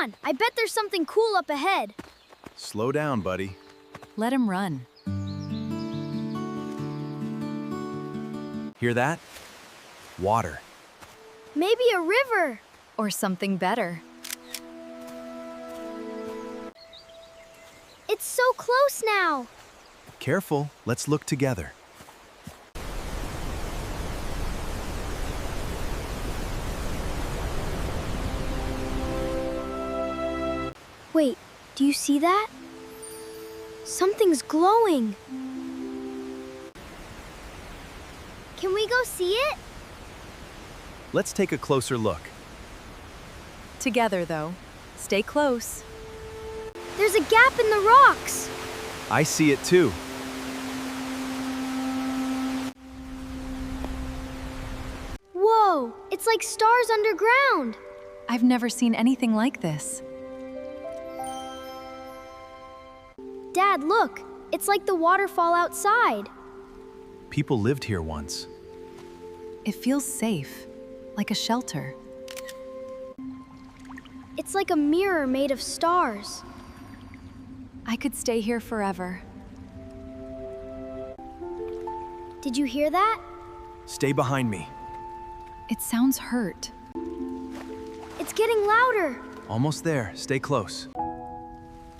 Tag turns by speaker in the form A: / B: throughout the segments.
A: on, I bet there's something cool up ahead.
B: Slow down, buddy.
C: Let him run.
B: Hear that? Water.
A: Maybe a river.
C: Or something better.
A: It's so close now.
B: Careful, let's look together.
A: Wait, do you see that? Something's glowing. Can we go see it?
B: Let's take a closer look.
C: Together, though. Stay close.
A: There's a gap in the rocks.
B: I see it too.
A: Whoa, it's like stars underground.
C: I've never seen anything like this.
A: Dad, look. It's like the waterfall outside.
B: People lived here once.
C: It feels safe, like a shelter.
A: It's like a mirror made of stars.
C: I could stay here forever.
A: Did you hear that?
B: Stay behind me.
C: It sounds hurt.
A: It's getting louder.
B: Almost there. Stay close.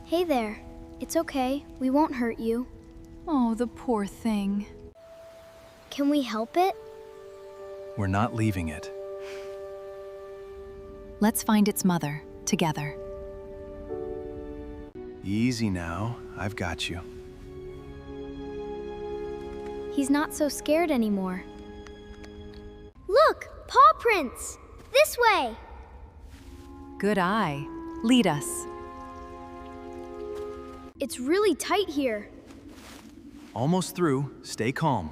A: Hey there. It's okay. We won't hurt you.
C: Oh, the poor thing.
A: Can we help it?
B: We're not leaving it.
C: Let's find its mother, together.
B: Easy now. I've got you.
A: He's not so scared anymore. Look! Paw prints! This way!
C: Good eye. Lead us.
A: It's really tight here.
B: Almost through. Stay calm.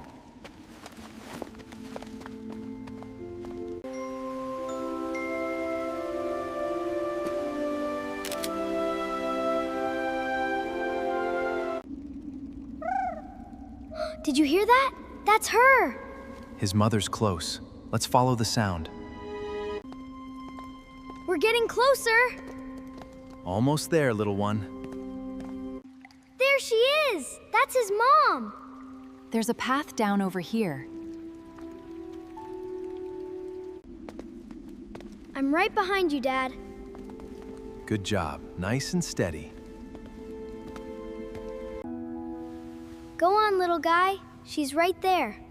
A: Did you hear that? That's her!
B: His mother's close. Let's follow the sound.
A: We're getting closer!
B: Almost there, little one.
A: There she is! That's his mom!
C: There's a path down over here.
A: I'm right behind you, Dad.
B: Good job. Nice and steady.
A: Go on, little guy. She's right there.